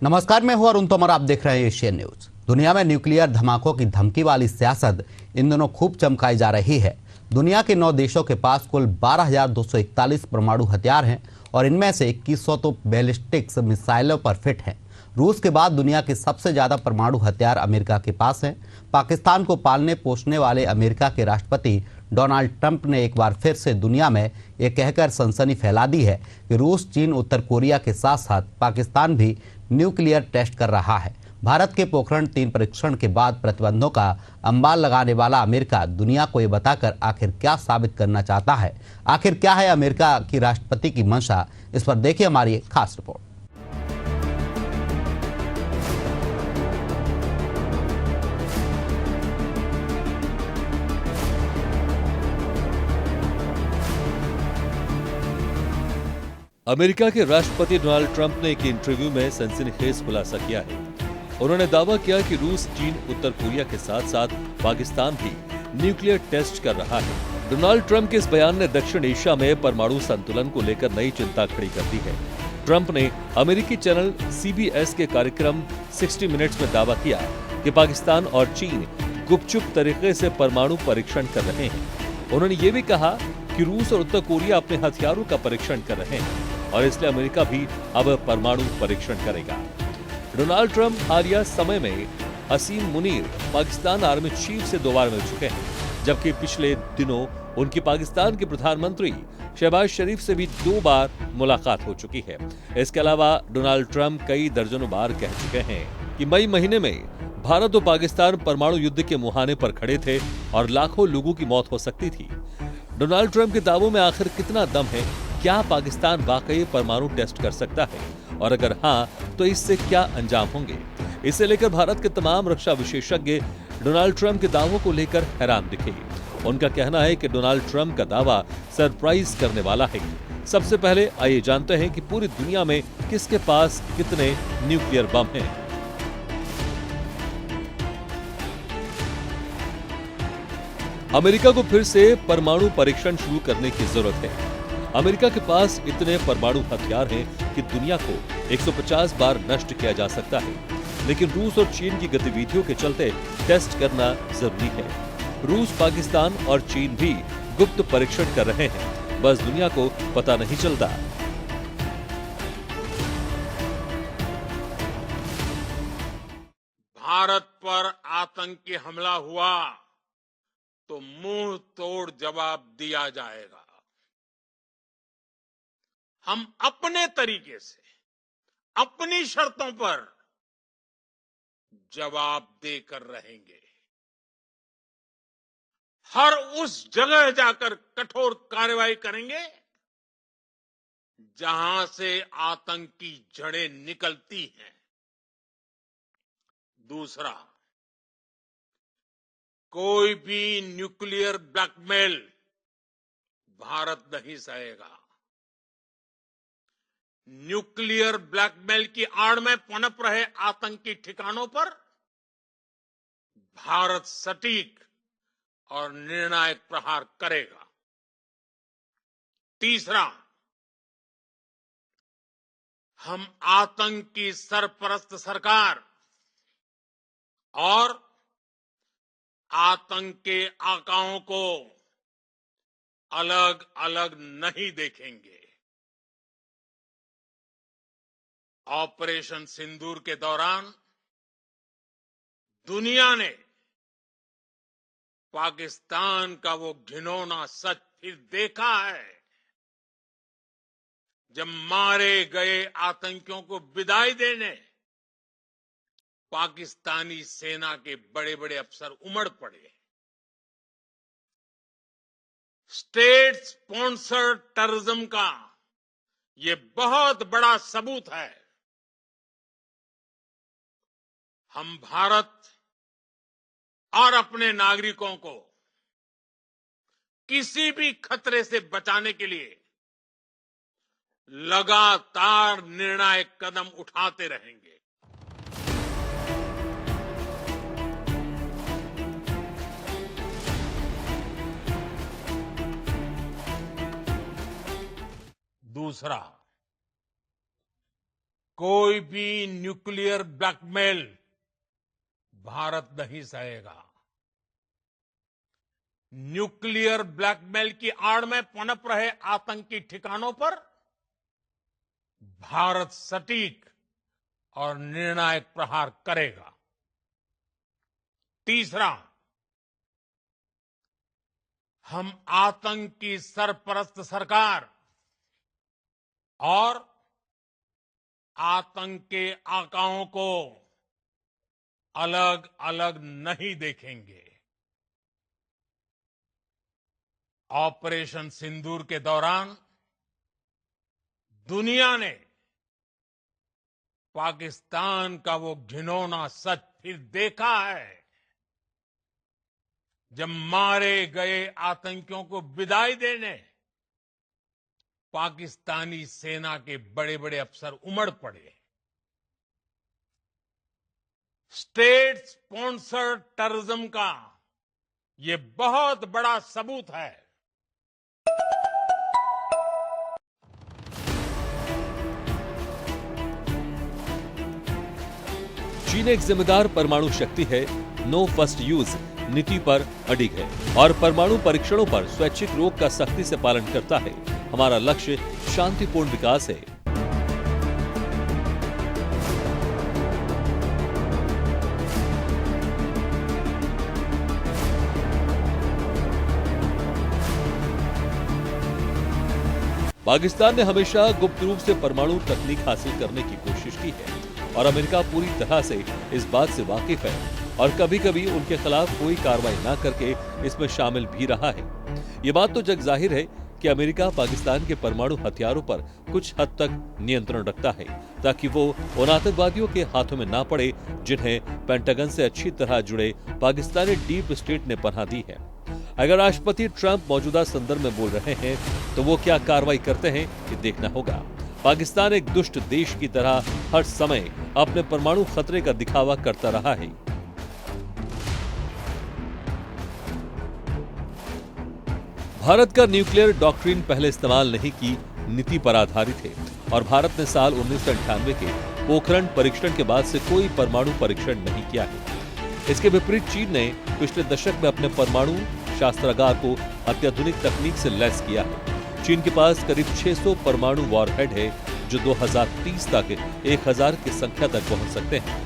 नमस्कार, मैं हूं अरुण तोमर। आप देख रहे हैं एशियन न्यूज। दुनिया में न्यूक्लियर धमाकों की धमकी वाली सियासत इन दिनों खूब चमकाई जा रही है। दुनिया के 9 देशों के पास कुल 12,241 परमाणु हथियार हैं और इनमें से 2100 तो बैलिस्टिक्स मिसाइलों पर फिट हैं। रूस के बाद दुनिया के सबसे ज्यादा परमाणु हथियार अमेरिका के पास हैं। पाकिस्तान को पालने पोषने वाले अमेरिका के राष्ट्रपति डोनाल्ड ट्रंप ने एक बार फिर से दुनिया में ये कहकर सनसनी फैला दी है कि रूस, चीन, उत्तर कोरिया के साथ साथ पाकिस्तान भी न्यूक्लियर टेस्ट कर रहा है। भारत के पोखरण 3 परीक्षण के बाद प्रतिबंधों का अंबार लगाने वाला अमेरिका दुनिया को ये बताकर आखिर क्या साबित करना चाहता है। आखिर क्या है अमेरिका की राष्ट्रपति की मंशा, इस पर देखिए हमारी खास रिपोर्ट। अमेरिका के राष्ट्रपति डोनाल्ड ट्रंप ने एक इंटरव्यू में सनसनीखेज खुलासा किया है। उन्होंने दावा किया कि रूस, चीन, उत्तर कोरिया के साथ साथ पाकिस्तान भी न्यूक्लियर टेस्ट कर रहा है। डोनाल्ड ट्रंप के इस बयान ने दक्षिण एशिया में परमाणु संतुलन को लेकर नई चिंता खड़ी कर दी है। ट्रंप ने अमेरिकी चैनल CBS के कार्यक्रम 60 मिनट्स में दावा किया कि पाकिस्तान और चीन गुपचुप तरीके से परमाणु परीक्षण कर रहे हैं। उन्होंने ये भी कहा कि रूस और उत्तर कोरिया अपने हथियारों का परीक्षण कर रहे हैं और इसलिए अमेरिका भी अब परमाणु परीक्षण करेगा। डोनाल्ड ट्रंप हालिया समय में असीम मुनीर पाकिस्तान आर्मी चीफ से 2 बार मिल चुके हैं, जबकि पिछले दिनों उनकी पाकिस्तान के प्रधानमंत्री शहबाज शरीफ से भी 2 बार मुलाकात हो चुकी है। इसके अलावा डोनाल्ड ट्रंप कई दर्जनों बार कह चुके हैं कि मई महीने में भारत और पाकिस्तान परमाणु युद्ध के मुहाने पर खड़े थे और लाखों लोगों की मौत हो सकती थी। डोनाल्ड ट्रंप के दावों में आखिर कितना दम है? क्या पाकिस्तान वाकई परमाणु टेस्ट कर सकता है, और अगर हाँ तो इससे क्या अंजाम होंगे? इसे लेकर भारत के तमाम रक्षा विशेषज्ञ डोनाल्ड ट्रंप के दावों को लेकर हैरान दिखे। उनका कहना है कि डोनाल्ड ट्रंप का दावा सरप्राइज करने वाला है। सबसे पहले आइए जानते हैं कि पूरी दुनिया में किसके पास कितने न्यूक्लियर बम हैं। अमेरिका को फिर से परमाणु परीक्षण शुरू करने की जरूरत है। अमेरिका के पास इतने परमाणु हथियार हैं कि दुनिया को 150 बार नष्ट किया जा सकता है, लेकिन रूस और चीन की गतिविधियों के चलते टेस्ट करना जरूरी है। रूस, पाकिस्तान और चीन भी गुप्त परीक्षण कर रहे हैं, बस दुनिया को पता नहीं चलता। भारत पर आतंकी हमला हुआ तो मुंह तोड़ जवाब दिया जाएगा। हम अपने तरीके से, अपनी शर्तों पर जवाब देकर रहेंगे। हर उस जगह जाकर कठोर कार्रवाई करेंगे जहां से आतंक की जड़ें निकलती हैं। दूसरा, कोई भी न्यूक्लियर ब्लैकमेल भारत नहीं सहेगा। न्यूक्लियर ब्लैकमेल की आड़ में पनप रहे आतंकी ठिकानों पर भारत सटीक और निर्णायक प्रहार करेगा। तीसरा, हम आतंक की सरपरस्त सरकार और आतंक के आकाओं को अलग अलग नहीं देखेंगे। ऑपरेशन सिंदूर के दौरान दुनिया ने पाकिस्तान का वो घिनौना सच फिर देखा है, जब मारे गए आतंकियों को विदाई देने पाकिस्तानी सेना के बड़े बड़े अफसर उमड़ पड़े। स्टेट स्पॉन्सर्ड टेररिज्म का ये बहुत बड़ा सबूत है। हम भारत और अपने नागरिकों को किसी भी खतरे से बचाने के लिए लगातार निर्णायक कदम उठाते रहेंगे। दूसरा, कोई भी न्यूक्लियर ब्लैकमेल भारत नहीं सहेगा। न्यूक्लियर ब्लैकमेल की आड़ में पनप रहे आतंकी ठिकानों पर भारत सटीक और निर्णायक प्रहार करेगा। तीसरा, हम आतंक की सरपरस्त सरकार और आतंक के आकाओं को अलग अलग नहीं देखेंगे। ऑपरेशन सिंदूर के दौरान दुनिया ने पाकिस्तान का वो घिनौना सच फिर देखा है, जब मारे गए आतंकियों को विदाई देने पाकिस्तानी सेना के बड़े बड़े अफसर उमड़ पड़े। स्टेट स्पॉन्सर्ड टेररिज्म का ये बहुत बड़ा सबूत है। चीन एक जिम्मेदार परमाणु शक्ति है, नो फर्स्ट यूज नीति पर अडिग है और परमाणु परीक्षणों पर स्वैच्छिक रोक का सख्ती से पालन करता है। हमारा लक्ष्य शांतिपूर्ण विकास है। पाकिस्तान ने हमेशा गुप्त रूप से परमाणु तकनीक हासिल करने की कोशिश की है और अमेरिका पूरी तरह से इस बात से वाकिफ है और कभी कभी उनके खिलाफ कोई कार्रवाई न करके इसमें शामिल भी रहा है। ये बात तो जग जाहिर है कि अमेरिका पाकिस्तान के परमाणु हथियारों पर कुछ हद तक नियंत्रण रखता है ताकि वो उन आतंकवादियों के हाथों में ना पड़े जिन्हें पेंटागन से अच्छी तरह जुड़े पाकिस्तानी डीप स्टेट ने पनाह दी है। अगर राष्ट्रपति ट्रंप मौजूदा संदर्भ में बोल रहे हैं तो वो क्या कार्रवाई करते हैं ये देखना होगा। पाकिस्तान एक दुष्ट देश की तरह हर समय अपने परमाणु खतरे का दिखावा करता रहा है। भारत का न्यूक्लियर डॉक्ट्रिन पहले इस्तेमाल नहीं की नीति पर आधारित है और भारत ने साल 1998 के पोखरण परीक्षण के बाद से कोई परमाणु परीक्षण नहीं किया है। इसके विपरीत चीन ने पिछले दशक में अपने परमाणु शस्त्रागार को अत्याधुनिक तकनीक से लैस किया है। चीन के पास करीब 600 परमाणु वॉरहेड है जो 2030 तक 1000 की संख्या तक पहुंच सकते हैं।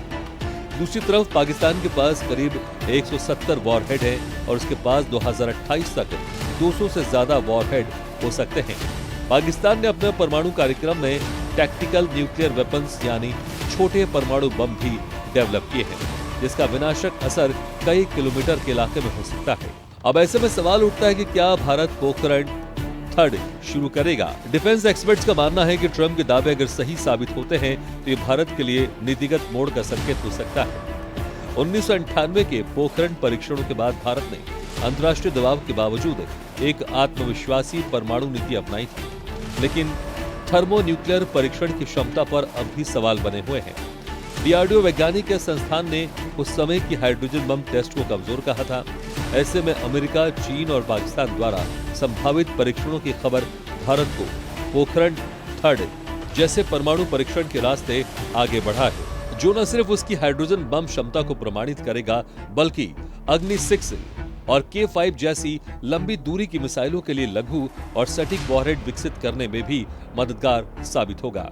दूसरी तरफ पाकिस्तान के पास करीब 170 वॉरहेड है और उसके पास 2028 तक 200 से ज्यादा वॉरहेड हो सकते हैं। पाकिस्तान ने अपने परमाणु कार्यक्रम में टैक्टिकल न्यूक्लियर वेपन्स यानी छोटे परमाणु बम भी डेवलप किए हैं जिसका विनाशक असर कई किलोमीटर के इलाके में हो सकता है। अब ऐसे में सवाल उठता है कि क्या भारत पोखरण 3 शुरू करेगा। डिफेंस एक्सपर्ट्स का मानना है कि ट्रंप के दावे अगर सही साबित होते हैं तो ये भारत के लिए नीतिगत मोड़ का संकेत हो सकता है। 1998 के पोखरण परीक्षणों के बाद भारत ने अंतर्राष्ट्रीय दबाव के बावजूद एक आत्मविश्वासी परमाणु नीति अपनाई थी, लेकिन थर्मो न्यूक्लियर परीक्षण की क्षमता पर अब भी सवाल बने हुए हैं। डीआरडीओ वैज्ञानिक संस्थान ने उस समय की हाइड्रोजन बम टेस्ट को कमजोर कहा था। ऐसे में अमेरिका, चीन और पाकिस्तान द्वारा संभावित परीक्षणों की खबर भारत को पोखरण 3 जैसे परमाणु परीक्षण के रास्ते आगे बढ़ा है, जो न सिर्फ उसकी हाइड्रोजन बम क्षमता को प्रमाणित करेगा बल्कि अग्नि 6 और K5 जैसी लंबी दूरी की मिसाइलों के लिए लघु और सटीक वॉरहेड विकसित करने में भी मददगार साबित होगा।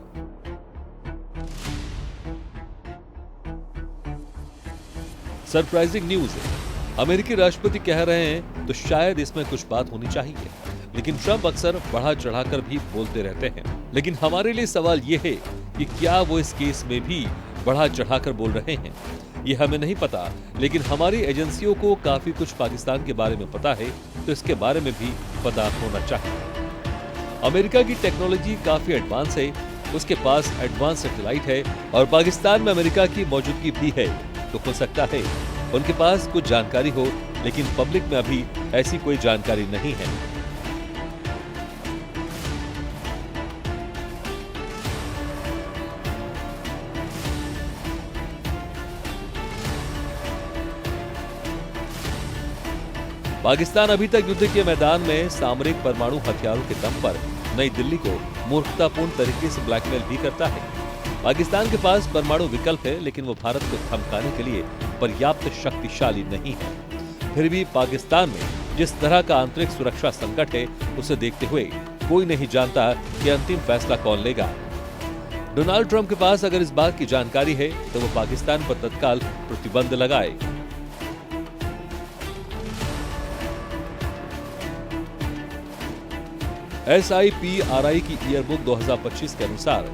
सरप्राइजिंग न्यूज है। अमेरिकी राष्ट्रपति कह रहे हैं तो शायद इसमें कुछ बात होनी चाहिए, लेकिन ट्रंप अक्सर बढ़ा चढ़ाकर भी बोलते रहते हैं। लेकिन हमारे लिए सवाल ये है कि क्या वो इस केस में भी बढ़ा चढ़ाकर बोल रहे हैं, ये हमें नहीं पता, लेकिन हमारी एजेंसियों को काफी कुछ पाकिस्तान के बारे में पता है, तो इसके बारे में भी पता होना चाहिए। अमेरिका की टेक्नोलॉजी काफी एडवांस है, उसके पास एडवांस सैटेलाइट है और पाकिस्तान में अमेरिका की मौजूदगी भी है, तो हो सकता है उनके पास कुछ जानकारी हो, लेकिन पब्लिक में अभी ऐसी कोई जानकारी नहीं है। पाकिस्तान अभी तक युद्ध के मैदान में सामरिक परमाणु हथियारों के दम पर नई दिल्ली को मूर्खतापूर्ण तरीके से ब्लैकमेल भी करता है। पाकिस्तान के पास परमाणु विकल्प है, लेकिन वो भारत को धमकाने के लिए पर्याप्त शक्तिशाली नहीं है। फिर भी पाकिस्तान में जिस तरह का आंतरिक सुरक्षा संकट है, उसे देखते हुए कोई नहीं जानता कि अंतिम फैसला कौन लेगा। डोनाल्ड ट्रंप के पास अगर इस बात की जानकारी है तो वो पाकिस्तान पर तत्काल प्रतिबंध लगाए। SIPRI की ईयरबुक 2025 के अनुसार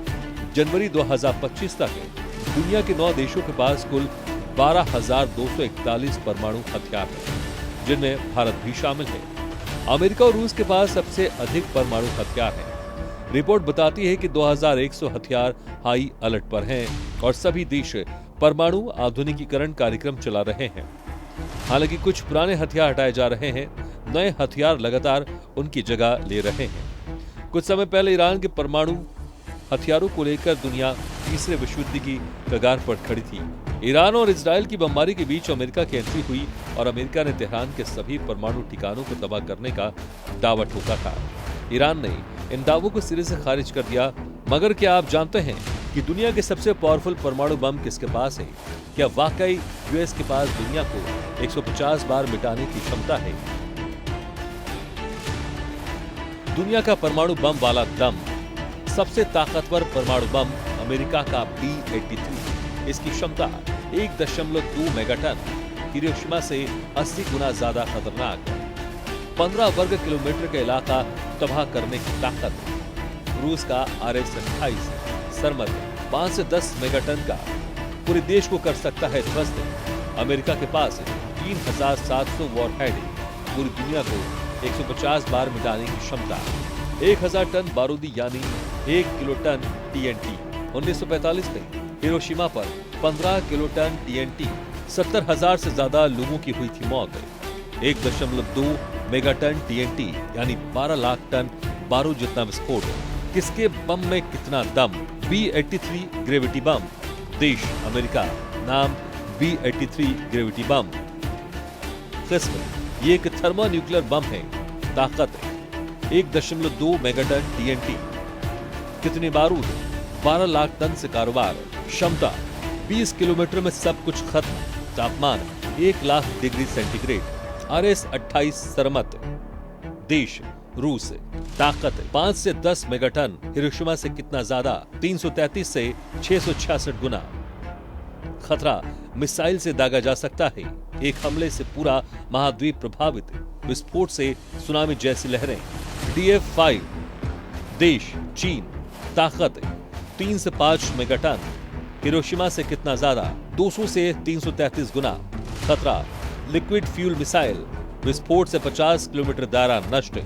जनवरी 2025 तक दुनिया के 9 देशों के पास कुल 12,241 परमाणु हथियार हैं, जिनमें भारत भी शामिल है। अमेरिका और रूस के पास सबसे अधिक परमाणु हथियार हैं। रिपोर्ट बताती है कि 2100 हथियार हाई अलर्ट पर हैं और सभी देश परमाणु आधुनिकीकरण कार्यक्रम चला रहे हैं। हालांकि कुछ पुराने हथियार हटाए जा रहे हैं, नए हथियार लगातार उनकी जगह ले रहे हैं। कुछ समय पहले ईरान के परमाणु हथियारों को लेकर दुनिया तीसरे विश्व युद्ध की कगार पर खड़ी थी। ईरान और इजराइल की बमबारी के बीच अमेरिका की एंट्री हुई और अमेरिका ने तेहरान के सभी परमाणु ठिकानों को तबाह करने का दावा ठोका था। ईरान ने इन दावों को सिरे से खारिज कर दिया। मगर क्या आप जानते हैं कि दुनिया के सबसे पावरफुल परमाणु बम किसके पास है? क्या वाकई यूएस के पास दुनिया को 150 बार मिटाने की क्षमता है? दुनिया का परमाणु बम वाला दम। सबसे ताकतवर परमाणु बम अमेरिका का B-83। इसकी क्षमता 1.2 मेगाटन, हिरोशिमा से 80 गुना ज्यादा खतरनाक। 15 वर्ग किलोमीटर का इलाका तबाह करने की ताकत। रूस का RS-28 सरमद 5 से 10 मेगाटन का पूरे देश को कर सकता है ध्वस्त। अमेरिका के पास 3,700 वॉरहेड, पूरी दुनिया को 150 बार मिटाने की क्षमता। 1000 टन बारूदी यानी 1 किलोटन TNT। 1945 में हिरोशिमा पर 15 किलोटन TNT, 70,000 से ज्यादा लोगों की हुई थी मौत। 1.2 मेगाटन TNT यानी 12 लाख टन बारूद जितना विस्फोट। किसके बम में कितना दम? B-83 ग्रेविटी बम। देश अमेरिका। नाम B-83 ग्रेविटी बम। किस्म ये एक थर्मोन्यूक्लियर बम है। ताकत 1.2 मेगाटन TNT। कितने बारूद? 12 लाख टन से कारोबार। क्षमता 20 किलोमीटर में सब कुछ खत्म। तापमान 1 लाख डिग्री सेंटीग्रेड। RS-28 सरमत। देश रूस। ताकत 5 से 10 मेगाटन। हिरोशिमा से कितना ज्यादा? 333 से 666 गुना। खतरा मिसाइल से दागा जा सकता है। एक हमले से पूरा महाद्वीप प्रभावित। विस्फोट से सुनामी जैसी लहरें। DF-5। देश चीन। ताकत 3 से 5 मेगाटन। हिरोशिमा से कितना ज्यादा? 200 से 333 गुना। खतरा लिक्विड फ्यूल मिसाइल। विस्फोट से 50 किलोमीटर दायरा नष्ट।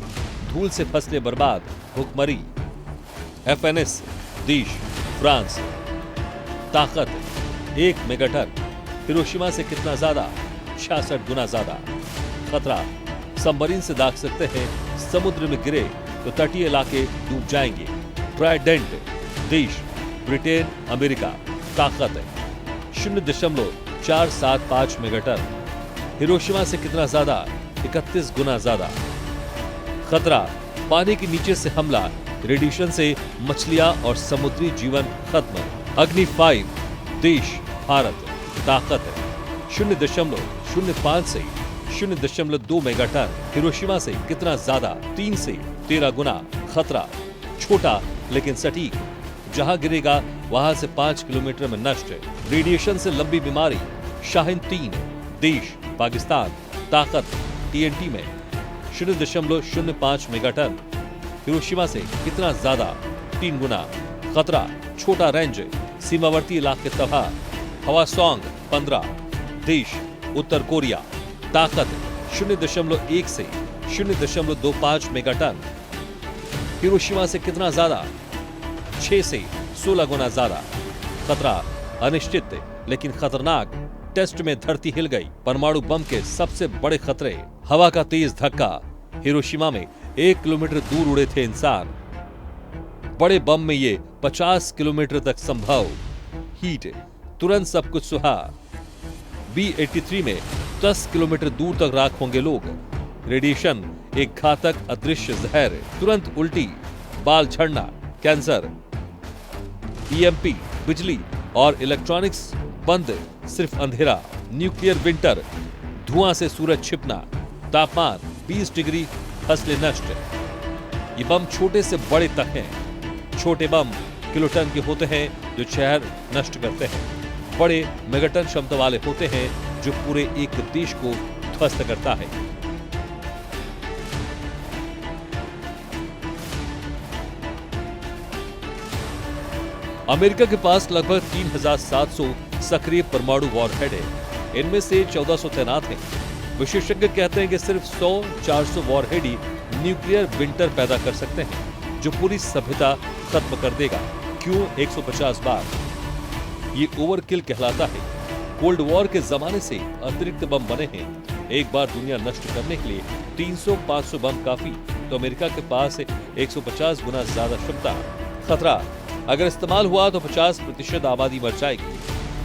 धूल से फसलें बर्बाद। भुखमरी। FNS। देश फ्रांस। ताकत 1 मेगाटन। हिरोशिमा से कितना ज्यादा? 66 गुना ज्यादा। खतरा सबमरीन से दाग सकते हैं। समुद्र में गिरे तो तटीय इलाके डूब जाएंगे। ट्राइडेंट। देश ब्रिटेन अमेरिका। ताकत 0.475 मेगाटन। हिरोशिमा से कितना ज्यादा? 31 गुना ज्यादा। खतरा पानी के नीचे से हमला। रेडिएशन से मछलियां और समुद्री जीवन खत्म। अग्नि 5। देश भारत। ताकत 0.05 से 0.2 मेगाटन। हिरोशिमा से कितना ज्यादा? 3 से 13 गुना। खतरा छोटा लेकिन सटीक। जहां गिरेगा वहां से 5 किलोमीटर में नष्ट। रेडिएशन से लंबी बीमारी। शाहीन 3। देश पाकिस्तान। ताकत TNT में 0.05 मेगाटन। हिरोशिमा से कितना ज्यादा? 3 गुना। खतरा छोटा रेंज। सीमावर्ती इलाके तबाह। हवासोंग 15। देश उत्तर कोरिया। ताकत 0.1 से 0.25 मेगाटन। हिरोशिमा से कितना ज्यादा? 6 से 16 गुना ज्यादा। खतरा अनिश्चित लेकिन खतरनाक। टेस्ट में धरती हिल गई। परमाणु बम के सबसे बड़े खतरे। हवा का तेज धक्का। हिरोशिमा में 1 किलोमीटर दूर उड़े थे इंसान। बड़े बम में ये 50 किलोमीटर तक संभव। हीट तुरंत सब कुछ सुहा। B-83 में 10 किलोमीटर दूर तक राख होंगे लोग। रेडिएशन एक घातक अदृश्य जहर। तुरंत उल्टी, बाल झड़ना, कैंसर। EMP बिजली और इलेक्ट्रॉनिक्स बंद, सिर्फ अंधेरा, न्यूक्लियर विंटर, धुआं से सूरज छिपना, तापमान 20 डिग्री, फसलें नष्ट। ये बम छोटे से बड़े तक हैं। छोटे बम किलोटन के होते हैं जो शहर नष्ट करते हैं, बड़े मेगाटन क्षमता वाले होते हैं जो पूरे एक देश को ध्वस्त करता है। अमेरिका के पास लगभग 3700 सक्रिय परमाणु वॉरहेड है। इनमें से 1400 तैनात हैं। विशेषज्ञ कहते हैं कि सिर्फ 100-400 वॉरहेड ही न्यूक्लियर विंटर पैदा कर सकते हैं जो पूरी सभ्यता खत्म कर देगा। क्यों 150 बार? ये ओवरकिल कहलाता है। कोल्ड वॉर के जमाने से अतिरिक्त बम बने हैं। एक बार दुनिया नष्ट करने के लिए 300-500 बम काफी, तो अमेरिका के पास 150 गुना ज्यादा क्षमता। खतरा, अगर इस्तेमाल हुआ तो 50% आबादी मर जाएगी,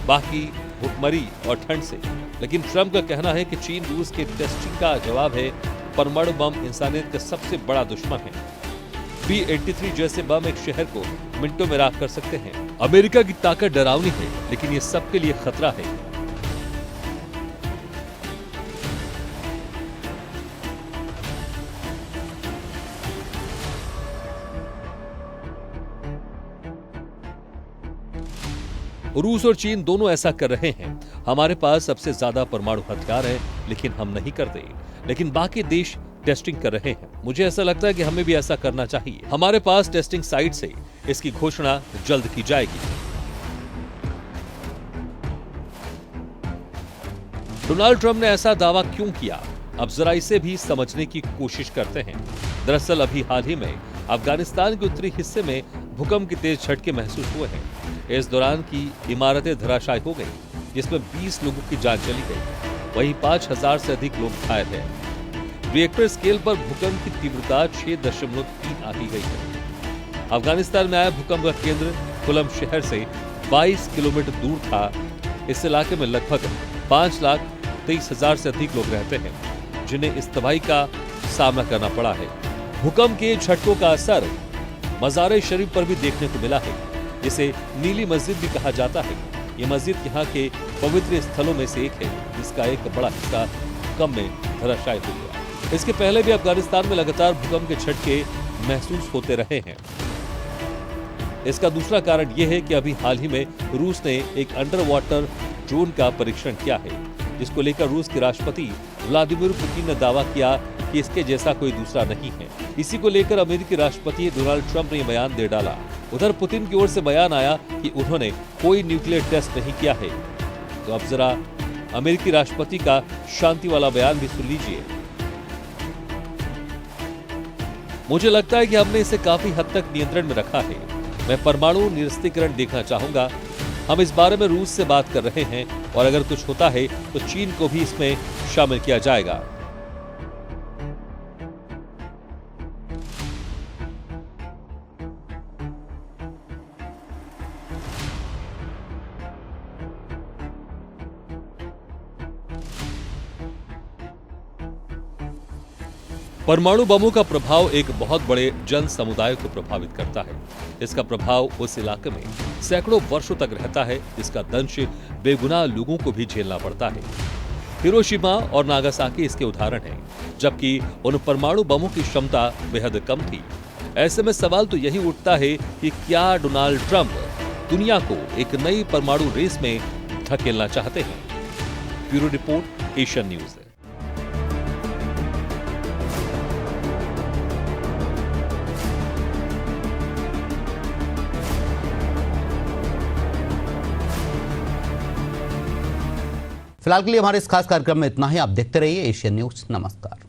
बाकी भूखमरी और ठंड से। लेकिन ट्रंप का कहना है कि चीन रूस के टेस्टिंग का जवाब है। परमाणु बम इंसानियत का सबसे बड़ा दुश्मन है। B-83 जैसे बम एक शहर को मिनटों में राख कर सकते हैं। अमेरिका की ताकत डरावनी है, लेकिन ये सबके लिए खतरा है। रूस और चीन दोनों ऐसा कर रहे हैं। हमारे पास सबसे ज्यादा परमाणु हथियार है, लेकिन हम नहीं करते। लेकिन बाकी देश टेस्टिंग कर रहे हैं। मुझे ऐसा लगता है कि हमें भी ऐसा करना चाहिए। हमारे पास टेस्टिंग साइट से इसकी घोषणा जल्द की जाएगी। डोनाल्ड ट्रंप ने ऐसा दावा क्यों किया? अब जरा इसे भी समझने की कोशिश करते हैं। दरअसल अभी हाल ही में अफगानिस्तान के उत्तरी हिस्से में भूकंप के तेज झटके महसूस हुए हैं। इस दौरान की इमारतें धराशायी हो गई, जिसमें 20 लोगों की जान चली गई। वहीं 5000 से अधिक लोग घायल हैं। रिएक्टर स्केल पर भूकंप की तीव्रता 6.3 आंकी गई है। अफगानिस्तान में आया भूकंप का केंद्र कुलम शहर से 22 किलोमीटर दूर था। इस इलाके में लगभग 5,23,000 से अधिक लोग रहते हैं, जिन्हें इस तबाही का सामना करना पड़ा है। भूकंप के झटकों का असर मज़ार शरीफ पर भी देखने को मिला है, जिसे नीली मस्जिद भी कहा जाता है। ये मस्जिद यहाँ के पवित्र स्थलों में से एक है, जिसका एक बड़ा हिस्सा भूकंप में धराशायी हो गया। इसके पहले भी अफगानिस्तान में लगातार भूकंप के झटके महसूस होते रहे हैं। इसका दूसरा कारण यह है कि अभी हाल ही में रूस ने एक अंडर वाटर ड्रोन का परीक्षण किया है, जिसको लेकर रूस के राष्ट्रपति व्लादिमीर पुतिन ने दावा किया कि इसके जैसा कोई दूसरा नहीं है। इसी को लेकर अमेरिकी राष्ट्रपति डोनाल्ड ट्रंप ने यह बयान दे डाला। उधर पुतिन की ओर से बयान आया कि उन्होंने कोई न्यूक्लियर टेस्ट नहीं किया है। तो अब जरा अमेरिकी राष्ट्रपति का शांति वाला बयान भी सुन लीजिए। मुझे लगता है कि हमने इसे काफी हद तक नियंत्रण में रखा है। मैं परमाणु निरस्त्रीकरण देखना चाहूंगा। हम इस बारे में रूस से बात कर रहे हैं, और अगर कुछ होता है तो चीन को भी इसमें शामिल किया जाएगा। परमाणु बमों का प्रभाव एक बहुत बड़े जन समुदाय को प्रभावित करता है। इसका प्रभाव उस इलाके में सैकड़ों वर्षों तक रहता है, जिसका दंश बेगुनाह लोगों को भी झेलना पड़ता है। हिरोशिमा और नागासाकी इसके उदाहरण हैं, जबकि उन परमाणु बमों की क्षमता बेहद कम थी। ऐसे में सवाल तो यही उठता है कि क्या डोनाल्ड ट्रंप दुनिया को एक नई परमाणु रेस में धकेलना चाहते हैं? Bureau report, Asian news. फिलहाल के लिए हमारे इस खास कार्यक्रम में इतना ही। आप देखते रहिए एशियन न्यूज। नमस्कार।